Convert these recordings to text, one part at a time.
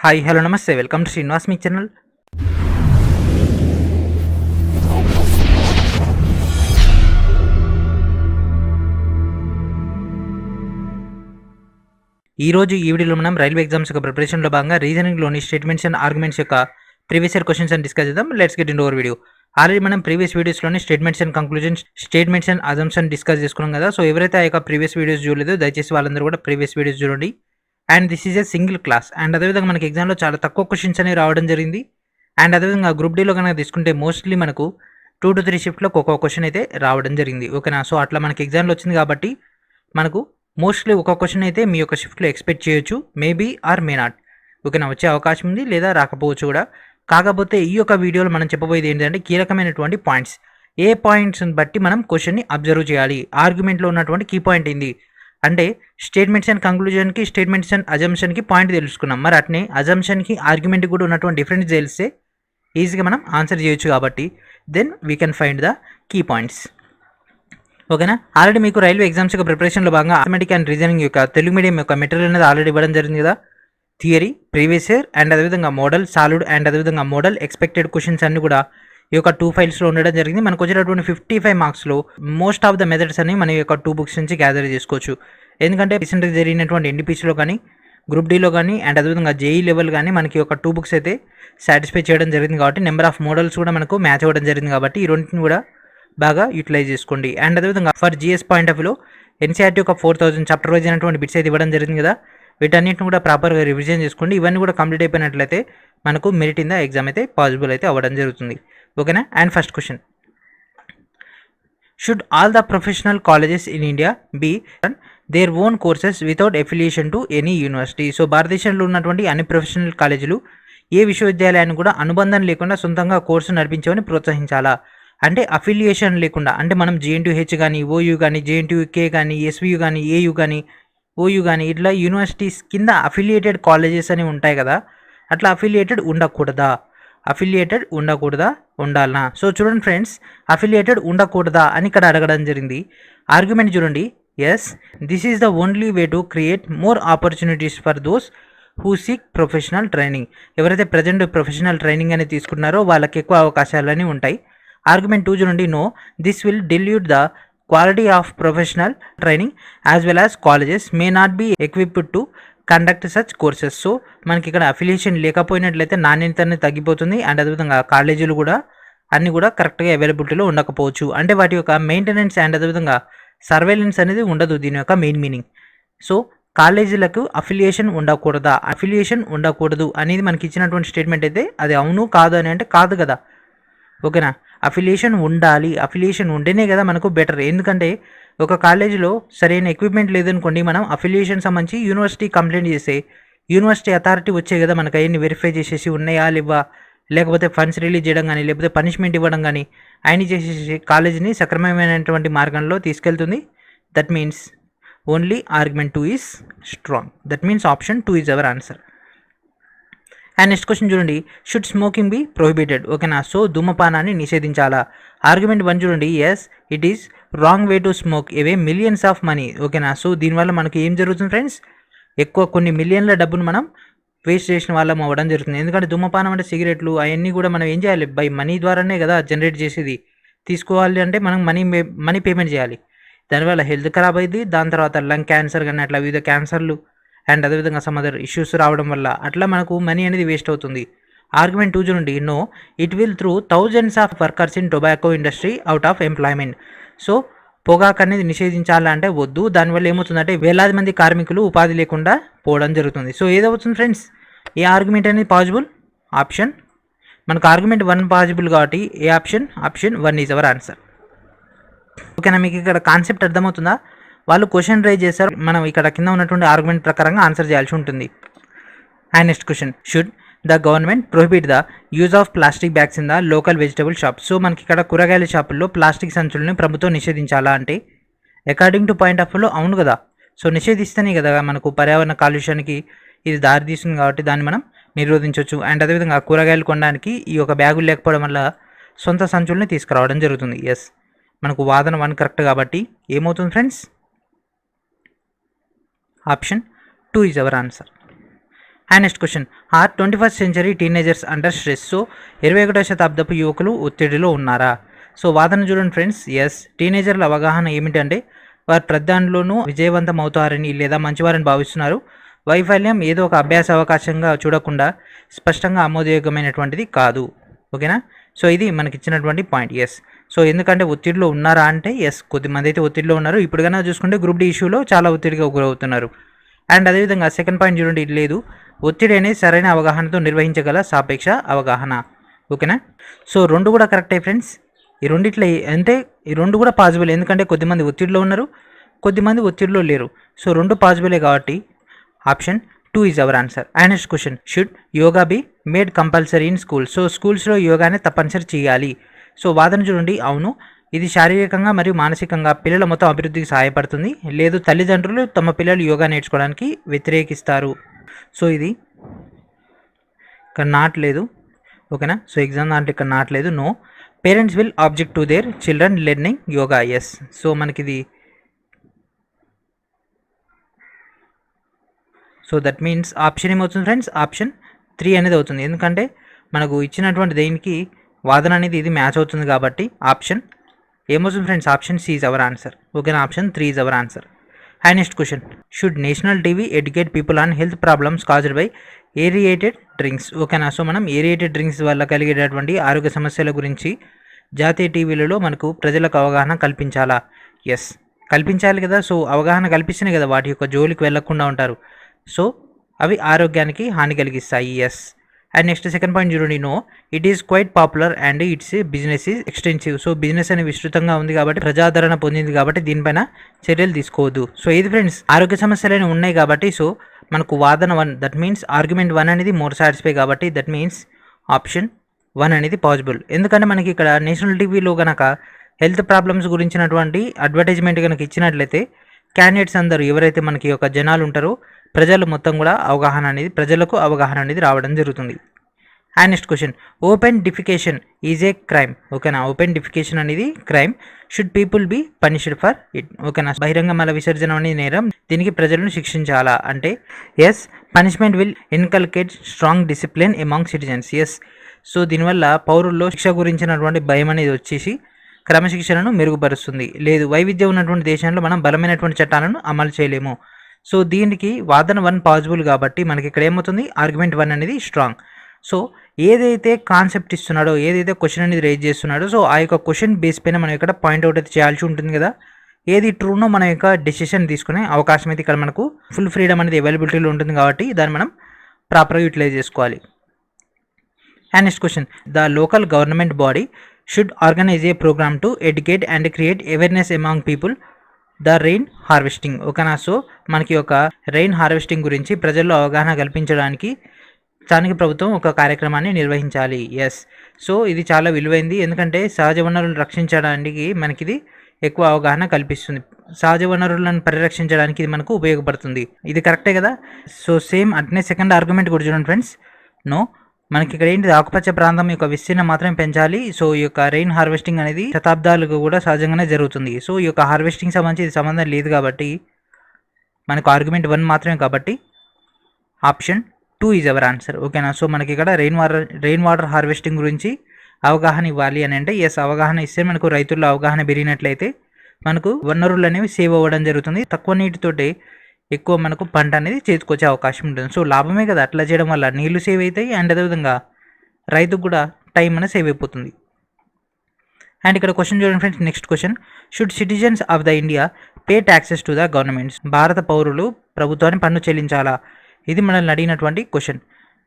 Hi hello నమస్తే welcome to Srinivas మీ channel. ఈరోజు ఈ వీడియోలో మనం రైల్వే ఎగ్జామ్స్ యొక్క ప్రిపరేషన్లో భాగంగా రీజనింగ్లోని స్టేట్మెంట్స్ అండ్ ఆర్గ్యుమెంట్స్ యొక్క ప్రీవియస్ ఇయర్ క్వశ్చన్స్ అని డిస్కస్ చేద్దాం. Let's get in our video. Already మనం ప్రీవియస్ వీడియోస్లోని statements and conclusions, statements and assumption discuss చేసుకున్నాం కదా. సో ఎవరైతే ఆ యొక్క ప్రీవియస్ వీడియోస్ చూడలేదో దయచేసి వాళ్ళందరూ కూడా ప్రీవియస్ వీడియోస్ చూడండి. And this is a single class. And అదేవిధంగా మనకి ఎగ్జామ్లో చాలా తక్కువ క్వశ్చన్స్ అనేవి రావడం జరిగింది. అండ్ అదేవిధంగా గ్రూప్ డీలో కనుక తీసుకుంటే మోస్ట్లీ మనకు 2 to 3 షిఫ్ట్లో ఒక్కొక్క క్వశ్చన్ అయితే రావడం జరిగింది. ఓకేనా. సో అట్లా మనకి ఎగ్జామ్లో వచ్చింది కాబట్టి మనకు మోస్ట్లీ ఒక క్వశ్చన్ అయితే మీ యొక్క షిఫ్ట్లో ఎక్స్పెక్ట్ చేయొచ్చు. Maybe or may not. ఓకేనా. వచ్చే అవకాశం ఉంది లేదా రాకపోవచ్చు కూడా. కాకపోతే ఈ యొక్క వీడియోలో మనం చెప్పబోయేది ఏంటంటే కీలకమైనటువంటి పాయింట్స్. ఏ పాయింట్స్ని బట్టి మనం క్వశ్చన్ని అబ్జర్వ్ చేయాలి, ఆర్గ్యుమెంట్లో ఉన్నటువంటి కీ పాయింట్ ఏంది అంటే స్టేట్మెంట్స్ అండ్ కంక్లూజన్కి, స్టేట్మెంట్స్ అండ్ అజంప్షన్కి పాయింట్ తెలుసుకున్నాం. మరి అట్నే అజంప్షన్కి ఆర్గ్యుమెంట్కి కూడా ఉన్నటువంటి డిఫరెన్స్ తెలిస్తే ఈజీగా మనం ఆన్సర్ చేయొచ్చు. కాబట్టి then we can find the key points. ఓకేనా. ఆల్రెడీ మీకు రైల్వే ఎగ్జామ్స్ యొక్క ప్రిపరేషన్లో భాగంగా ఆథమెటిక్ అండ్ రీజనింగ్ యొక్క తెలుగు మీడియం యొక్క మెటీరియల్ అనేది ఆల్రెడీ ఇవ్వడం జరిగింది కదా. థియరీ, ప్రీవియస్ ఇయర్ అండ్ అదేవిధంగా మోడల్, సాలిడ్ అండ్ అదేవిధంగా మోడల్, ఎక్స్పెక్టెడ్ క్వశ్చన్స్ అన్ని కూడా ఈ యొక్క 2 ఫైల్స్లో ఉండడం జరిగింది. మనకు వచ్చేటటువంటి 55 మార్క్స్లో మోస్ట్ ఆఫ్ ద మెథడ్స్ అని మన యొక్క 2 బుక్స్ నుంచి గ్యాదర్ చేసుకోవచ్చు. ఎందుకంటే రీసెంట్గా జరిగినటువంటి ఎన్డీపీసీలో కానీ, గ్రూప్ డీలో కానీ అండ్ అదేవిధంగా జేఈ లెవెల్ కానీ మనకి ఒక 2 బుక్స్ అయితే సాటిస్ఫై చేయడం జరిగింది. కాబట్టి నెంబర్ ఆఫ్ మోడల్స్ కూడా మనకు మ్యాచ్ అవ్వడం జరిగింది. కాబట్టి ఈ రెండింటిని కూడా బాగా యూటిలైజ్ చేసుకోండి. అండ్ అదేవిధంగా ఫర్ జిఎస్ పాయింట్ ఆఫ్ వ్యూలో ఎన్సీఆర్టీ ఒక 4000 చాప్టర్ వైజ్ అయినటువంటి బిట్స్ అయితే ఇవ్వడం జరిగింది కదా. వీటన్నిటిని కూడా ప్రాపర్గా రివిజన్ చేసుకోండి. ఇవన్నీ కూడా కంప్లీట్ అయిపోయినట్లయితే మనకు మెరిట్ ఇన్ ద ఎగ్జామ్ అయితే పాసిబుల్ అయితే అవ్వడం జరుగుతుంది. ఓకేనా. And first question, should all the professional colleges in India be their own courses without affiliation to any university? So భారతదేశంలో ఉన్నటువంటి అన్ని ప్రొఫెషనల్ కాలేజీలు ఏ విశ్వవిద్యాలయాన్ని కూడా అనుబంధం లేకుండా సొంతంగా కోర్సు నడిపించమని ప్రోత్సహించాలా? అంటే అఫిలియేషన్ లేకుండా, అంటే మనం జేఎన్టీయూహెచ్ కానీ, ఓయూ కానీ, జేఎన్టీయూకే కానీ, ఎస్వియు కానీ, ఏయూ కానీ, ఓయూ కానీ ఇట్లా యూనివర్సిటీస్ కింద అఫిలియేటెడ్ కాలేజెస్ అని ఉంటాయి కదా. అట్లా అఫిలియేటెడ్ ఉండకూడదా? అఫిలియేటెడ్ ఉండకూడదా, ఉండాలనా? సో చూడండి ఫ్రెండ్స్, అఫిలియేటెడ్ ఉండకూడదా అని ఇక్కడ అడగడం జరిగింది. ఆర్గ్యుమెంట్ చూడండి. Yes, this is the only way to create more opportunities for those who seek professional training. ఎవరైతే ప్రజెంట్ ప్రొఫెషనల్ ట్రైనింగ్ అనేది తీసుకున్నారో వాళ్ళకి ఎక్కువ అవకాశాలని ఉంటాయి. ఆర్గ్యుమెంట్ 2 చూడండి. No, this will dilute the quality of professional training as well as colleges may not be equipped to conduct such courses. So మనకి ఇక్కడ అఫిలియేషన్ లేకపోయినట్లయితే నాణ్యత అనేది తగ్గిపోతుంది. అండ్ అదేవిధంగా కాలేజీలు కూడా అన్నీ కూడా కరెక్ట్గా అవైలబిలిటీలో ఉండకపోవచ్చు. అంటే వాటి యొక్క మెయింటెనెన్స్ అండ్ అదేవిధంగా సర్వేలెన్స్ అనేది ఉండదు దీని యొక్క మెయిన్ మీనింగ్. సో కాలేజీలకు అఫిలియేషన్ ఉండకూడదా, అఫిలియేషన్ ఉండకూడదు అనేది మనకి ఇచ్చినటువంటి స్టేట్మెంట్ అయితే అది అవును కాదు అని అంటే కాదు కదా. ఓకేనా. అఫిలియేషన్ ఉండాలి. అఫిలియేషన్ ఉంటేనే కదా మనకు బెటర్. ఎందుకంటే ఒక కాలేజీలో సరైన ఎక్విప్మెంట్ లేదనుకోండి, మనం అఫిలియేషన్ సంబంధించి యూనివర్సిటీ కంప్లైంట్ చేస్తే యూనివర్సిటీ అథారిటీ వచ్చే కదా మనకు అవన్నీ వెరిఫై చేసేసి ఉన్నాయా లేవా, లేకపోతే ఫండ్స్ రిలీజ్ చేయడం కానీ, లేకపోతే పనిష్మెంట్ ఇవ్వడం కానీ ఆయన చేసేసి కాలేజీని సక్రమమైనటువంటి మార్గంలో తీసుకెళ్తుంది. That means only argument 2 is strong. That means option 2 is our answer. And next question చూడండి. Should smoking be prohibited? ఓకేనా. సో ధూమపానాన్ని నిషేధించాలా? ఆర్గ్యుమెంట్ 1 చూడండి. Yes, it is wrong way to smoke away millions of money. ఓకేనా. So దీనివల్ల మనకి ఏం జరుగుతుంది ఫ్రెండ్స్, ఎక్కువ కొన్ని మిలియన్ల డబ్బును మనం వేస్ట్ చేసిన వాళ్ళం అవ్వడం జరుగుతుంది. ఎందుకంటే ధూమపానం అంటే సిగరెట్లు అవన్నీ కూడా మనం ఏం చేయాలి, బై మనీ ద్వారానే కదా జనరేట్ చేసేది. తీసుకోవాలి అంటే మనం మనీ పేమెంట్ చేయాలి. దానివల్ల హెల్త్ ఖరాబ్ అయింది. దాని తర్వాత లంగ్ క్యాన్సర్ కానీ అట్లా వివిధ క్యాన్సర్లు అండ్ అదేవిధంగా సమ్ అదర్ ఇష్యూస్ రావడం వల్ల అట్లా మనకు మనీ అనేది వేస్ట్ అవుతుంది. ఆర్గ్యుమెంట్ 2 చూడండి. No, it will through thousands of workers in tobacco industry out of employment. So పొగాకు అనేది నిషేధించాలంటే వద్దు. దానివల్ల ఏమవుతుందంటే వేలాది మంది కార్మికులు ఉపాధి లేకుండా పోవడం జరుగుతుంది. సో ఏదవుతుంది ఫ్రెండ్స్, ఏ ఆర్గ్యుమెంట్ అనేది పాసిబుల్? ఆప్షన్, మనకు ఆర్గ్యుమెంట్ 1 పాసిబుల్ కాబట్టి ఏ option? Option 1 is our answer. ఓకేనా. మీకు ఇక్కడ కాన్సెప్ట్ అర్థమవుతుందా? వాళ్ళు క్వశ్చన్ రైజ్ చేశారు, మనం ఇక్కడ కింద ఉన్నటువంటి ఆర్గ్యుమెంట్ ప్రకారంగా ఆన్సర్ చేయాల్సి ఉంటుంది. And next question, should the government prohibit the use of plastic bags in the local vegetable shop? So మనకి ఇక్కడ కూరగాయల షాపుల్లో ప్లాస్టిక్ సంచులను ప్రభుత్వం నిషేధించాలా అంటే అకార్డింగ్ టు పాయింట్ ఆఫ్ వ్యూలో అవును కదా. సో నిషేధిస్తేనే కదా మనకు పర్యావరణ కాలుష్యానికి ఇది దారితీస్తుంది. కాబట్టి దాన్ని మనం నిరోధించవచ్చు. అండ్ అదేవిధంగా కూరగాయలు కొనడానికి ఈ యొక్క బ్యాగులు లేకపోవడం వల్ల సొంత సంచుల్ని తీసుకురావడం జరుగుతుంది. ఎస్, మనకు వాదన 1 కరెక్ట్ కాబట్టి ఏమవుతుంది friends? Option 2 is our answer. And next question, are 21st century teenagers under stress? So 21వ శతాబ్దపు యువకులు ఒత్తిడిలో ఉన్నారా? సో వాదన చూడండి ఫ్రెండ్స్, ఎస్. టీనేజర్ల అవగాహన ఏమిటంటే వారు ప్రతి దానిలోనూ విజయవంతం అవుతారని లేదా మంచివారని భావిస్తున్నారు. వైఫల్యం ఏదో ఒక అభ్యాస అవకాశంగా చూడకుండా స్పష్టంగా ఆమోదయోగ్యమైనటువంటిది కాదు. ఓకేనా? సో ఇది మనకి ఇచ్చినటువంటి పాయింట్. ఎస్. సో ఎందుకంటే ఒత్తిడిలో ఉన్నారా అంటే ఎస్, కొద్దిమంది అయితే ఒత్తిడిలో ఉన్నారు. ఇప్పుడు కన్నా చూసుకుంటే గ్రూప్ డి ఇష్యూలో చాలా ఒత్తిడిగా గురవుతున్నారు. అండ్ అదేవిధంగా సెకండ్ పాయింట్ చూడండి, ఇది లేదు. ఒత్తిడి అనేది సరైన అవగాహనతో నిర్వహించగల సాపేక్ష అవగాహన. ఓకేనా? సో రెండు కూడా కరెక్టే ఫ్రెండ్స్. ఈ రెండిట్లో అంటే ఈ రెండు కూడా పాసిబుల్, ఎందుకంటే కొద్దిమంది ఒత్తిడిలో ఉన్నారు, కొద్దిమంది ఒత్తిడిలో లేరు. సో రెండు పాసిబులే కాబట్టి option 2 is our answer. And next question, should yoga be made compulsory in school? So స్కూల్స్లో యోగానే తప్పనిసరి చేయాలి. సో వాదన చూడండి, అవును. ఇది శారీరకంగా మరియు మానసికంగా పిల్లల మొత్తం అభివృద్ధికి సహాయపడుతుంది. లేదు, తల్లిదండ్రులు తమ పిల్లలు యోగా నేర్చుకోవడానికి వ్యతిరేకిస్తారు. సో ఇది ఇక్కడ నాట్ లేదు. ఓకేనా? సో ఎగ్జామ్ దాంట్లో ఇక్కడ నాట్ లేదు. No, parents will object to their children learning yoga. Yes. So మనకి ఇది, సో దట్ మీన్స్ ఆప్షన్ ఏమవుతుంది ఫ్రెండ్స్? ఆప్షన్ 3 అనేది అవుతుంది. ఎందుకంటే మనకు ఇచ్చినటువంటి దేనికి వాదన అనేది ఇది మ్యాచ్ అవుతుంది కాబట్టి ఆప్షన్ ఏమవుతుంది friends? Option C is our answer. ఓకేనా? Option 3 is our answer. And next question, should national TV educate people on health problems caused by aerated drinks? ఓకేనా? సో మనం ఏరియేటెడ్ డ్రింక్స్ వల్ల కలిగేటటువంటి ఆరోగ్య సమస్యల గురించి జాతీయ టీవీలలో మనకు ప్రజలకు అవగాహన కల్పించాలా? ఎస్, కల్పించాలి కదా. సో అవగాహన కల్పిస్తేనే కదా వాటి యొక్క జోలికి వెళ్లకుండా ఉంటారు. సో అవి ఆరోగ్యానికి హాని కలిగిస్తాయి. Yes. And next second point చూడండి, no, it is quite popular and its business is extensive. So business అనేది విస్తృతంగా ఉంది కాబట్టి, ప్రజాదరణ పొందింది కాబట్టి దీనిపైన చర్యలు తీసుకోవద్దు. సో ఇది ఫ్రెండ్స్, ఆరోగ్య సమస్యలు ఉన్నాయి కాబట్టి సో మనకు వాదన 1, దట్ మీన్స్ ఆర్గ్యుమెంట్ 1 అనేది మోర్ సాటిస్ఫై కాబట్టి దట్ మీన్స్ ఆప్షన్ 1 అనేది పాసిబుల్. ఎందుకంటే మనకి ఇక్కడ నేషనల్ టీవీలో కనుక హెల్త్ ప్రాబ్లమ్స్ గురించినటువంటి అడ్వర్టైజ్మెంట్ కనుక ఇచ్చినట్లయితే క్యాండిడేట్స్ అందరూ ఎవరైతే మనకి యొక్క జనాలు ఉంటారో ప్రజలు మొత్తం కూడా ప్రజలకు అవగాహన అనేది రావడం జరుగుతుంది. And next question, open defecation is a crime? ఓకేనా? ఓపెన్ డిఫికేషన్ అనేది crime. Should people be punished for it? ఓకేనా? బహిరంగ మల విసర్జన అనేది నేరం, దీనికి ప్రజలను శిక్షించాలా అంటే yes, punishment will inculcate strong discipline among citizens. Yes. So దీనివల్ల పౌరుల్లో శిక్ష గురించినటువంటి భయం అనేది వచ్చేసి క్రమశిక్షణను మెరుగుపరుస్తుంది. లేదు, వైవిధ్యం ఉన్నటువంటి దేశంలో మనం బలమైనటువంటి చట్టాలను అమలు చేయలేము. సో దీనికి వాదన 1 పాసిబుల్ కాబట్టి మనకి ఇక్కడ ఏమవుతుంది? ఆర్గ్యుమెంట్ 1 అనేది స్ట్రాంగ్. సో ఏదైతే కాన్సెప్ట్ ఇస్తున్నాడో, ఏదైతే క్వశ్చన్ అనేది రేజ్ చేస్తున్నాడో, సో ఆ యొక్క క్వశ్చన్ బేస్ పైన మనం ఇక్కడ పాయింట్అవుట్ అయితే చేయాల్సి ఉంటుంది కదా. ఏది ట్రూనో మన యొక్క డెసిషన్ తీసుకునే అవకాశం అయితే ఇక్కడ మనకు ఫుల్ ఫ్రీడమ్ అనేది అవైలబిలిటీలో ఉంటుంది కాబట్టి దాన్ని మనం ప్రాపర్గా యూటిలైజ్ చేసుకోవాలి. And next question, the local government body should organise a programme to educate and create awareness among people the rain harvesting. ఓకేనా? సో మనకి ఒక రెయిన్ హార్వెస్టింగ్ గురించి ప్రజల్లో అవగాహన కల్పించడానికి స్థానిక ప్రభుత్వం ఒక కార్యక్రమాన్ని నిర్వహించాలి. ఎస్. సో ఇది చాలా విలువైంది, ఎందుకంటే సహజ వనరులను రక్షించడానికి మనకి ఇది ఎక్కువ అవగాహన కల్పిస్తుంది. సహజ వనరులను పరిరక్షించడానికి ఇది మనకు ఉపయోగపడుతుంది. ఇది కరెక్టే కదా. సో సేమ్ అట్నే సెకండ్ ఆర్గ్యుమెంట్ కూడా చూడండి ఫ్రెండ్స్. నో, మనకి ఇక్కడ ఏంటి, ఆకుపచ్చ ప్రాంతం యొక్క విస్తీర్ణం మాత్రమే పెంచాలి. సో ఈ యొక్క రెయిన్ హార్వెస్టింగ్ అనేది శతాబ్దాలకు కూడా సహజంగానే జరుగుతుంది. సో ఈ యొక్క హార్వెస్టింగ్ సంబంధించి సంబంధం లేదు కాబట్టి మనకు ఆర్గ్యుమెంట్ 1 మాత్రమే కాబట్టి ఆప్షన్ 2 ఈజ్ అవర్ ఆన్సర్. ఓకేనా? సో మనకి ఇక్కడ రెయిన్ వాటర్ హార్వెస్టింగ్ గురించి అవగాహన ఇవ్వాలి అని అంటే ఎస్, అవగాహన ఇస్తే మనకు రైతుల్లో అవగాహన పెరిగినట్లయితే మనకు వనరులు అనేవి సేవ్ అవ్వడం జరుగుతుంది. తక్కువ నీటితోటి ఎక్కువ మనకు పంట అనేది చేతికొచ్చే అవకాశం ఉంటుంది. సో లాభమే కదా అట్లా చేయడం వల్ల, నీళ్లు సేవ్ అవుతాయి అండ్ అదేవిధంగా రైతుకు కూడా టైం అనేది సేవ్ అయిపోతుంది. అండ్ ఇక్కడ క్వశ్చన్ చూడండి friends, next question, should citizens of the India pay taxes to the governments? భారత పౌరులు ప్రభుత్వాన్ని పన్ను చెల్లించాలా? ఇది మనల్ని అడిగినటువంటి క్వశ్చన్.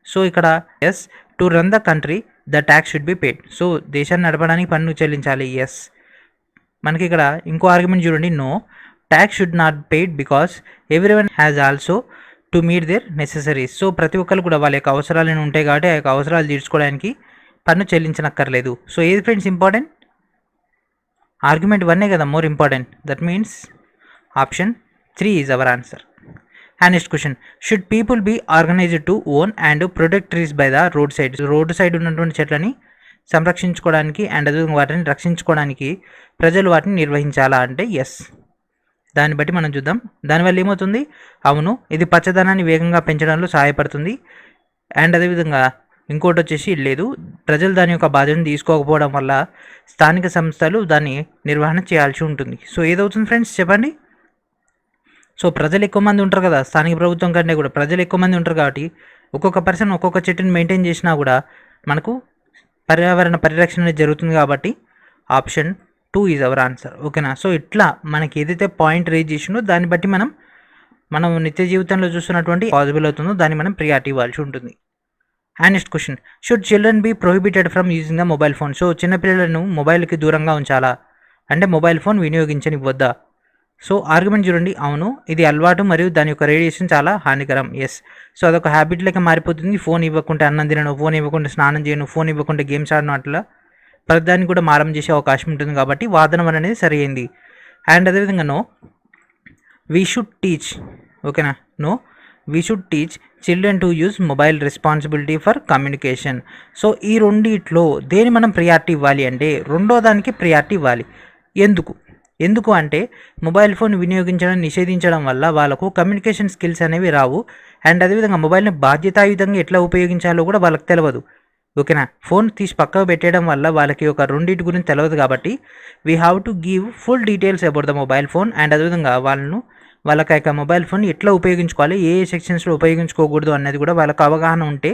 సో ఇక్కడ yes, to run the country the tax should be paid. So దేశాన్ని నడపడానికి పన్ను చెల్లించాలి. ఎస్. మనకి ఇక్కడ ఇంకో ఆర్గ్యుమెంట్ చూడండి, no, tax should not paid because everyone has also to meet their necessities. So ప్రతి ఒక్కరు కూడా వాళ్ళ యొక్క అవసరాలను ఉంటాయి కాబట్టి ఆ యొక్క అవసరాలు తీర్చుకోవడానికి పన్ను చెల్లించనక్కర్లేదు. సో ఏది ఫ్రెండ్స్ ఇంపార్టెంట్? ఆర్గ్యుమెంట్ 1 కదా more important. That means option 3 is our answer. And next question, should people be organised to own and protect trees by the road side? Road side ఉన్నటువంటి చెట్లని సంరక్షించుకోవడానికి అండ్ అదే వాటిని రక్షించుకోవడానికి ప్రజలు వాటిని నిర్వహించాలా అంటే ఎస్, దాన్ని బట్టి మనం చూద్దాం. దానివల్ల ఏమవుతుంది, అవును ఇది పచ్చదనాన్ని వేగంగా పెంచడంలో సహాయపడుతుంది. అండ్ అదేవిధంగా ఇంకోటి వచ్చేసి లేదు, ప్రజలు దాని యొక్క బాధ్యతను తీసుకోకపోవడం వల్ల స్థానిక సంస్థలు దాన్ని నిర్వహణ చేయాల్సి ఉంటుంది. సో ఏదవుతుంది ఫ్రెండ్స్ చెప్పండి. సో ప్రజలు ఎక్కువ మంది ఉంటారు కదా, స్థానిక ప్రభుత్వం కంటే కూడా ప్రజలు ఎక్కువ మంది ఉంటారు కాబట్టి ఒక్కొక్క పర్సన్ ఒక్కొక్క చెట్టుని మెయింటైన్ చేసినా కూడా మనకు పర్యావరణ పరిరక్షణ జరుగుతుంది. కాబట్టి ఆప్షన్ 2 ఈజ్ అవర్ ఆన్సర్. ఓకేనా. సో ఇట్లా మనకి ఏదైతే పాయింట్ రేజ్ చేసిందో దాన్ని బట్టి మనం నిత్య జీవితంలో చూస్తున్నటువంటి పాసిబుల్ అవుతుందో దాన్ని మనం ప్రియారిటీ ఇవ్వాల్సి ఉంటుంది. And next question, should children be prohibited from using the mobile phone. So చిన్నపిల్లలను మొబైల్కి దూరంగా ఉంచాలా, అంటే మొబైల్ ఫోన్ వినియోగించనివ్వద్దా. సో ఆర్గ్యుమెంట్ చూడండి, అవును ఇది అలవాటు మరియు దాని యొక్క రేడియేషన్ చాలా హానికరం. ఎస్. సో అదొక హ్యాబిట్ లెక్క మారిపోతుంది. ఫోన్ ఇవ్వకుంటే అన్నం తినను, ఫోన్ ఇవ్వకుంటే స్నానం చేయను, ఫోన్ ఇవ్వకుంటే గేమ్స్ ఆడను, అట్లా ప్రతిదాన్ని కూడా మారం చేసే అవకాశం ఉంటుంది. కాబట్టి వాదన అనేది సరైంది. అండ్ అదేవిధంగా నో, వీ షుడ్ టీచ్. ఓకేనా. No, we should teach children to use mobile responsibility for communication. So ఈ రెండిట్లో దేని మనం ప్రియారిటీ ఇవ్వాలి అంటే రెండో దానికి ప్రియారిటీ ఇవ్వాలి. ఎందుకు అంటే మొబైల్ ఫోన్ వినియోగించడం నిషేధించడం వల్ల వాళ్ళకు కమ్యూనికేషన్ స్కిల్స్ అనేవి రావు. అండ్ అదేవిధంగా మొబైల్ని బాధ్యతాయుతంగా ఎట్లా ఉపయోగించాలో కూడా వాళ్ళకి తెలియదు. ఓకేనా. ఫోన్ తీసి పక్కకు పెట్టేయడం వల్ల వాళ్ళకి ఒక రెండింటి గురించి తెలియదు. కాబట్టి we have to give full details about the mobile phone. And అదేవిధంగా వాళ్ళకి యొక్క మొబైల్ ఫోన్ ఎట్లా ఉపయోగించుకోవాలి, ఏ సెక్షన్స్లో ఉపయోగించుకోకూడదు అన్నది కూడా వాళ్ళకి అవగాహన ఉంటే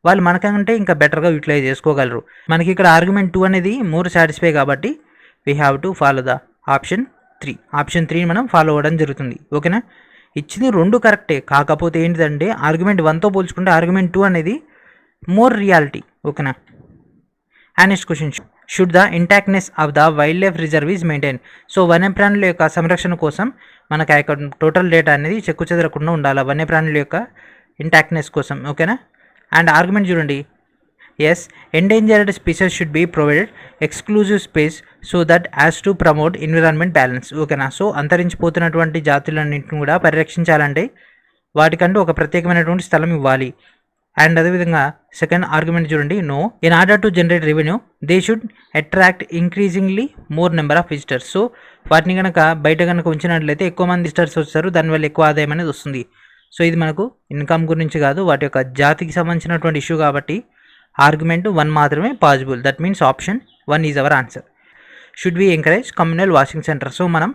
వాళ్ళు మనకంటే ఇంకా బెటర్గా యూటిలైజ్ చేసుకోగలరు. మనకి ఇక్కడ ఆర్గ్యుమెంట్ 2 అనేది మోర్ సాటిస్ఫై. కాబట్టి we have to follow the option 3. Option 3 మనం ఫాలో అవ్వడం జరుగుతుంది. ఓకేనా. ఇచ్చింది 2 కరెక్టే, కాకపోతే ఏంటిదంటే ఆర్గ్యుమెంట్ 1తో పోల్చుకుంటే ఆర్గ్యుమెంట్ 2 అనేది మోర్ రియాలిటీ. ఓకేనా. And next question, should the intactness of the wild life reserve is maintain. So వన్యప్రాణుల యొక్క సంరక్షణ కోసం మనకు ఆ యొక్క టోటల్ డేటా అనేది చెక్కు చెదరకుండా ఉండాలి, వన్యప్రాణుల యొక్క ఇంటాక్ట్నెస్ కోసం. ఓకేనా. అండ్ ఆర్గ్యుమెంట్ చూడండి, yes, endangered species should be provided exclusive space so that as to promote environment balance. ఓకేనా. సో అంతరించిపోతున్నటువంటి జాతులన్నింటిని కూడా పరిరక్షించాలంటే వాటికంటూ ఒక ప్రత్యేకమైనటువంటి స్థలం ఇవ్వాలి. అండ్ అదేవిధంగా సెకండ్ ఆర్గ్యుమెంట్ చూడండి, no, in order to generate revenue they should attract increasingly more number of visitors. So వాటిని కనుక బయట కనుక ఉంచినట్లయితే ఎక్కువ మంది విజిటర్స్ వస్తారు, దానివల్ల ఎక్కువ ఆదాయం అనేది వస్తుంది. సో ఇది మనకు ఇన్కమ్ గురించి కాదు, వాటి యొక్క జాతికి సంబంధించినటువంటి ఇష్యూ. కాబట్టి ఆర్గ్యుమెంట్ 1 మాత్రమే possible. That means option 1 is our answer. Should we encourage communal washing centre. So మనం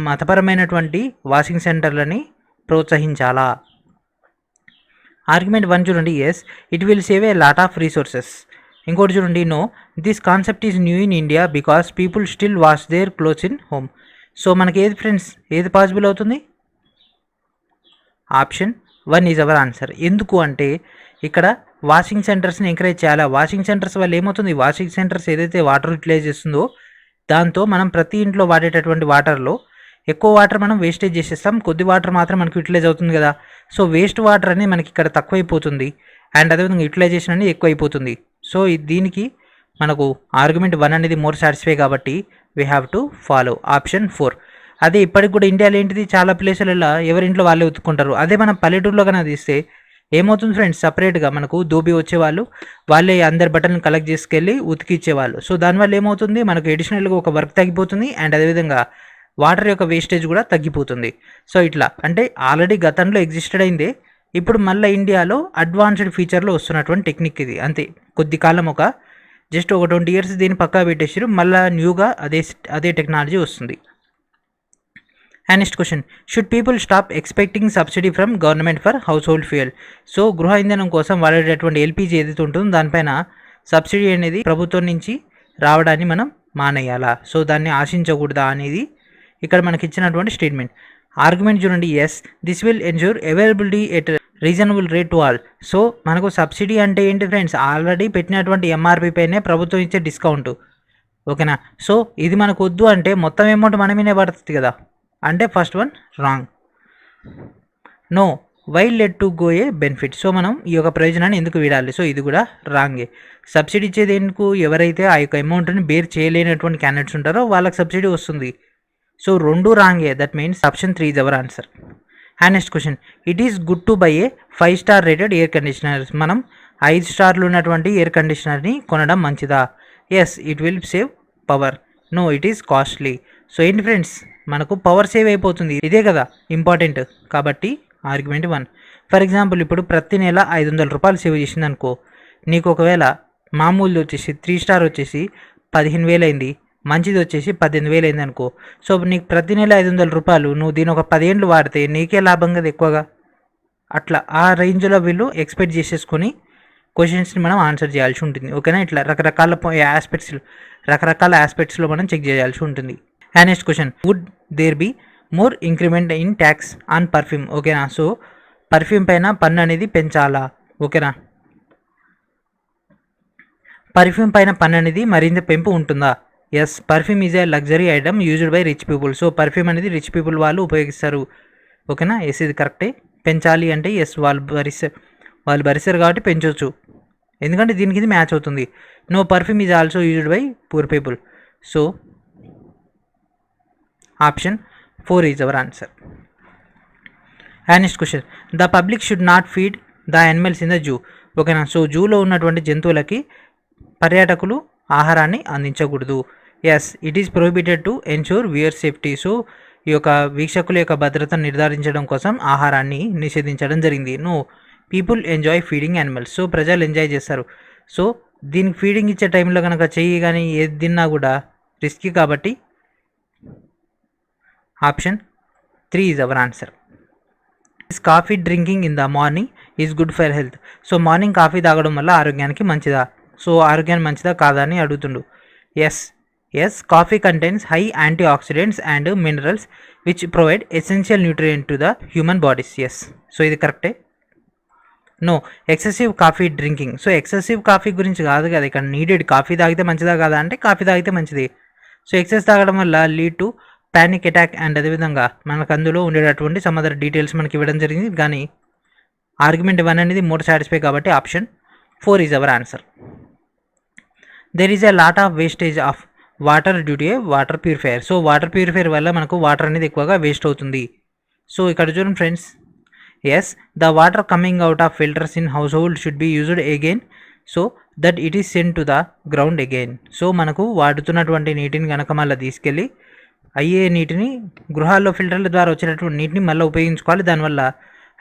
మతపరమైనటువంటి వాషింగ్ సెంటర్లని ప్రోత్సహించాలా. ఆర్గ్యుమెంట్ 1 చూడండి, yes, it will save a lot of resources. ఇంకోటి చూడండి, no, this concept is new in India because people still wash their clothes in home. So మనకి ఏది friends, ఏది పాసిబుల్ అవుతుంది? Option 1 is our answer. ఎందుకు అంటే ఇక్కడ వాషింగ్ సెంటర్స్ని ఎంకరేజ్ చేయాలి. వాషింగ్ సెంటర్స్ వల్ల ఏమవుతుంది, వాషింగ్ సెంటర్స్ ఏదైతే వాటర్ యూటిలైజ్ చేస్తుందో దాంతో మనం ప్రతి ఇంట్లో వాడేటటువంటి వాటర్లో ఎక్కువ వాటర్ మనం వేస్టేజ్ చేసేస్తాం, కొద్ది వాటర్ మాత్రం మనకు యూటిలైజ్ అవుతుంది కదా. సో వేస్ట్ వాటర్ అనేది మనకి ఇక్కడ తక్కువైపోతుంది. అండ్ అదేవిధంగా యూటిలైజేషన్ అనేది ఎక్కువైపోతుంది. సో దీనికి మనకు ఆర్గ్యుమెంట్ 1 అనేది మోర్ సాటిస్ఫై. కాబట్టి we have to follow option 4. అదే ఇప్పటికి కూడా ఇండియాలో ఏంటిది, చాలా ప్లేసులలో ఎవరింట్లో వాళ్ళే ఉతుక్కుంటారు. అదే మనం పల్లెటూరులో కన్నా తీస్తే ఏమవుతుంది ఫ్రెండ్స్, సపరేట్గా మనకు దోబి వచ్చేవాళ్ళు, వాళ్ళే అందరి బట్టలను కలెక్ట్ చేసుకెళ్ళి ఉతికి ఇచ్చేవాళ్ళు. సో దానివల్ల ఏమవుతుంది, మనకు ఎడిషనల్గా ఒక వర్క్ తగ్గిపోతుంది. అండ్ అదేవిధంగా వాటర్ యొక్క వేస్టేజ్ కూడా తగ్గిపోతుంది. సో ఇట్లా అంటే ఆల్రెడీ గతంలో ఎగ్జిస్టెడ్ అయిందే, ఇప్పుడు మళ్ళీ ఇండియాలో అడ్వాన్స్డ్ ఫీచర్లో వస్తున్నటువంటి టెక్నిక్ ఇది. అంతే, కొద్ది కాలం జస్ట్ ఒక 20 years దీన్ని పక్కా పెట్టేసారు, మళ్ళీ న్యూగా అదే టెక్నాలజీ వస్తుంది. And next question, should people stop expecting subsidy from government for house hold fuel. So గృహ ఇంధనం కోసం వాడేటటువంటి ఎల్పిజి ఏదైతే ఉంటుందో దానిపైన సబ్సిడీ అనేది ప్రభుత్వం నుంచి రావడాన్ని మనం మానేయాలా, సో దాన్ని ఆశించకూడదా అనేది ఇక్కడ మనకి ఇచ్చినటువంటి స్టేట్మెంట్. ఆర్గ్యుమెంట్ చూడండి, yes, this will ensure availability at reasonable rate to all. So మనకు సబ్సిడీ అంటే ఏంటి ఫ్రెండ్స్, ఆల్రెడీ పెట్టినటువంటి ఎంఆర్పి పైనే ప్రభుత్వం ఇచ్చే డిస్కౌంట్. ఓకేనా. సో ఇది మనకు వద్దు అంటే మొత్తం అమౌంట్ మన మీదే పడుతుంది కదా, అంటే first one wrong. No, why let to go a benefit. So మనం ఈ యొక్క ప్రయోజనాన్ని ఎందుకు వీడాలి, సో ఇది కూడా రాంగే. సబ్సిడీ ఇచ్చేది ఎందుకు, ఎవరైతే ఆ యొక్క అమౌంట్ని బేర్ చేయలేనటువంటి క్యాండిడేట్స్ ఉంటారో వాళ్ళకి సబ్సిడీ వస్తుంది. సో 2 రాంగే. That means option 3 is our answer. And next question, it is good to buy a 5-star rated air conditioner. మనం 5 స్టార్లు ఉన్నటువంటి ఎయిర్ కండిషనర్ని కొనడం మంచిదా? Yes, it will save power. No, it is costly. So ఏంటి friends, మనకు power save అయిపోతుంది. ఇదే కదా ఇంపార్టెంట్. కాబట్టి ఆర్గ్యుమెంట్ 1. ఫర్ ఎగ్జాంపుల్ ఇప్పుడు ప్రతి నెల 500 రూపాయలు సేవ్ చేసింది అనుకో, నీకు ఒకవేళ మామూలుది వచ్చేసి 3 స్టార్ వచ్చేసి 15,000 అయింది, మంచిది వచ్చేసి 18,000 అయింది అనుకో. సో నీకు ప్రతి నెల 500 రూపాయలు, నువ్వు దీని ఒక 10 ఏళ్ళు వాడితే నీకే లాభం కదా ఎక్కువగా. అట్లా ఆ రేంజ్లో వీళ్ళు ఎక్స్పెక్ట్ చేసేసుకొని క్వశ్చన్స్ని మనం ఆన్సర్ చేయాల్సి ఉంటుంది. ఓకేనా, ఇట్లా రకరకాల ఆస్పెక్ట్స్లో మనం చెక్ చేయాల్సి ఉంటుంది. And next question, would there be more increment in tax on perfume. ఓకేనా, సో పర్ఫ్యూమ్ పైన పన్ను అనేది పెంచాలా. ఓకేనా, పర్ఫ్యూమ్ పైన పన్ను అనేది మరింత పెంపు ఉంటుందా. Yes, perfume is a luxury item used by rich people. So perfume అనేది రిచ్ పీపుల్ వాళ్ళు ఉపయోగిస్తారు. ఓకేనా, ఎస్ ఇది కరెక్టే. పెంచాలి అంటే ఎస్, వాళ్ళు భరిస్తారు కాబట్టి పెంచవచ్చు, ఎందుకంటే దీనికి ఇది మ్యాచ్ అవుతుంది. No perfume is also used by poor people. So option 4 is our answer. And next question, the public should not feed the animals in the zoo. ఓకేనా, సో జూలో ఉన్నటువంటి జంతువులకి పర్యాటకులు ఆహారాన్ని అందించకూడదు. Yes, it is prohibited to ensure viewer safety. So ఈ యొక్క వీక్షకుల యొక్క భద్రతను నిర్ధారించడం కోసం ఆహారాన్ని నిషేధించడం జరిగింది. No people enjoy feeding animals. So ప్రజలు ఎంజాయ్ చేస్తారు. సో దీనికి ఫీడింగ్ ఇచ్చే టైంలో కనుక చెయ్యి కానీ ఏది తిన్నా కూడా రిస్కీ, కాబట్టి option 3 is our answer. Is coffee drinking in the morning is good for health. So morning coffee తాగడం వల్ల ఆరోగ్యానికి మంచిదా. సో ఆరోగ్యానికి మంచిదా కాదా అని అడుగుతుండు. Yes, coffee contains high antioxidants and minerals which provide essential nutrient to the human bodies. Yes, so ఇది కరెక్టే. No excessive coffee drinking. So excessive coffee గురించి కాదు కదా ఇక్కడ నీడెడ్. కాఫీ తాగితే మంచిదా కాదా అంటే కాఫీ తాగితే మంచిది. సో ఎక్సెస్ తాగడం వల్ల lead to panic attack and అదేవిధంగా మనకు అందులో ఉండేటటువంటి సమ్ అదర్ డీటెయిల్స్ మనకి ఇవ్వడం జరిగింది. కానీ ఆర్గ్యుమెంట్ 1 అనేది మోర్ సాటిస్ఫై కాబట్టి option 4 is our answer. There is a lot of wastage of water due to A water purifier. So water purifier వల్ల మనకు వాటర్ అనేది ఎక్కువగా వేస్ట్ అవుతుంది. సో ఇక్కడ చూడండి friends, yes, the water coming out of filters in household should be used again so that it is sent to the ground again. So మనకు వాడుతున్నటువంటి నీటిని కనుక మళ్ళీ తీసుకెళ్ళి అయ్యే నీటిని గృహాల్లో ఫిల్టర్ల ద్వారా వచ్చేటటువంటి నీటిని మళ్ళీ ఉపయోగించుకోవాలి. దానివల్ల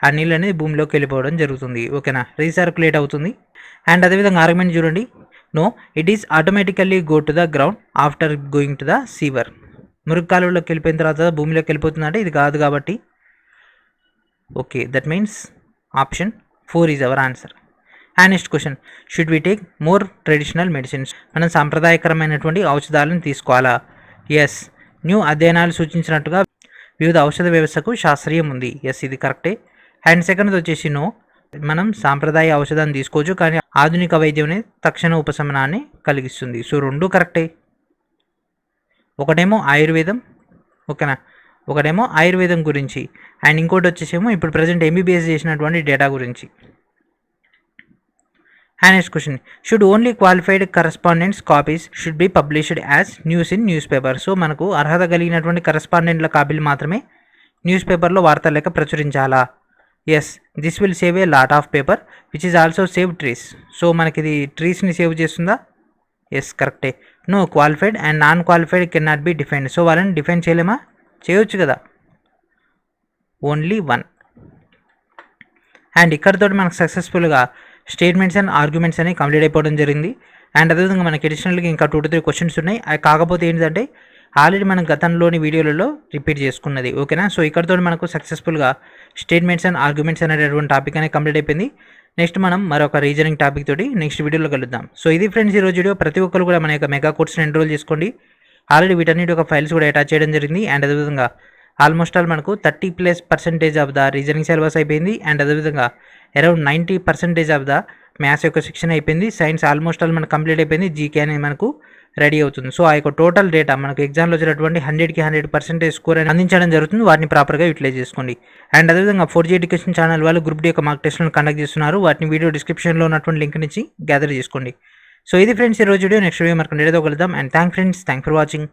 ఆ నీళ్ళు అనేది భూమిలోకి వెళ్ళిపోవడం జరుగుతుంది. ఓకేనా, రీసర్క్యులేట్ అవుతుంది. అండ్ అదేవిధంగా ఆర్గ్యుమెంట్ చూడండి, no it is automatically go to the ground after going to the sewer. మురుగు కాలువలోకి వెళ్ళిపోయిన తర్వాత భూమిలోకి వెళ్ళిపోతుంది అంటే ఇది కాదు కాబట్టి okay, that means option 4 is our answer. And next question, should we take more traditional medicines. మనం సాంప్రదాయకరమైనటువంటి ఔషధాలను తీసుకోవాలా. ఎస్, న్యూ అధ్యయనాలు సూచించినట్టుగా వివిధ ఔషధ వ్యవస్థకు శాస్త్రీయం ఉంది. ఎస్, ఇది కరెక్టే. అండ్ సెకండ్ వచ్చేసి నో, మనం సాంప్రదాయ ఔషధాన్ని తీసుకోవచ్చు కానీ ఆధునిక వైద్యం అనేది తక్షణ ఉపశమనాన్ని కలిగిస్తుంది. సో రెండు కరెక్టే. ఒకటేమో ఆయుర్వేదం, ఓకేనా, ఒకటేమో ఆయుర్వేదం గురించి అండ్ ఇంకోటి వచ్చేసేమో ఇప్పుడు ప్రజెంట్ ఎంబీబీఎస్ చేసినటువంటి డేటా గురించి. And next question, should only qualified correspondents copies should be published as news in news paper. So మనకు అర్హత కలిగినటువంటి కరస్పాండెంట్ల కాపీలు మాత్రమే న్యూస్ పేపర్లో వార్తలు లెక్క ప్రచురించాలా. Yes, this will save a lot of paper which is also save trees. So మనకి ఇది ట్రీస్ని సేవ్ చేస్తుందా. ఎస్, కరెక్టే. No qualified and non qualified can not be defined. So వాళ్ళని డిఫైన్ చేయలేమా, చేయొచ్చు కదా, ఓన్లీ 1. అండ్ ఇక్కడితో మనకు సక్సెస్ఫుల్గా స్టేట్మెంట్స్ అండ్ ఆర్గ్యుమెంట్స్ అనేవి కంప్లీట్ అయిపోవడం జరిగింది. అండ్ అదేవిధంగా మనకి అడిషనల్గా ఇంకా 2 to 3 క్వశ్చన్స్ ఉన్నాయి. అవి కాకపోతే ఏంటంటే ఆల్రెడీ మనం గతంలోని వీడియోలలో రిపీట్ చేసుకున్నది. ఓకేనా, సో ఇక్కడితో మనకు సక్సెస్ఫుల్గా స్టేట్మెంట్స్ అండ్ ఆర్గ్యుమెంట్స్ అనేటటువంటి టాపిక్ అనేది కంప్లీట్ అయిపోయింది. నెక్స్ట్ మనం మరొక రీజనింగ్ టాపిక్ తోటి నెక్స్ట్ వీడియోలో కలుద్దాం. సో ఇది ఫ్రెండ్స్ ఈరోజు వీడియో. ప్రతి ఒక్కరు కూడా మన యొక్క మెగా కోర్స్ని ఎన్రోల్ చేసుకోండి. ఆల్రెడీ వీటన్నిటి యొక్క ఫైల్స్ కూడా అటాచ్ చేయడం జరిగింది. అండ్ అదేవిధంగా ఆల్మోస్ట్ ఆల్ మనకు 30+% ఆఫ్ ద రీజనింగ్ సిలబస్ అయిపోయింది. అండ్ అదేవిధంగా అరౌండ్ 90% ఆఫ్ ద మ్యాథ్స్ యొక్క సెక్షన్ అయిపోయింది. సైన్స్ ఆల్మోస్ట్ ఆల్ మనకు కంప్లీట్ అయిపోయింది. జీకే అనేది మనకు రెడీ అవుతుంది. సో ఆ యొక్క టోటల్ డేటా మనకు ఎగ్జామ్లో వచ్చినటువంటి 100కి 100% స్కోర్ అని అందించడం జరుగుతుంది. వాటిని ప్రాపర్గా యూటిలైజ్ చేసుకోండి. అండ్ అదేవిధంగా 4G ఎడ్యుకేషన్ ఛానల్ వాళ్ళు గ్రూప్ డి యొక్క మార్క్ టెస్ట్లను కండక్ట్ చేస్తున్నారు. వాటిని వీడియో డిస్క్రిప్షన్లో ఉన్నటువంటి లింక్ నుంచి గ్యాదర్ చేసుకోండి. సో ఇది ఫ్రెండ్స్ ఈరోజు వీడియో. నెక్స్ట్ వీడియో మనకు నేరేదో కలుద్దాం. And thank for watching.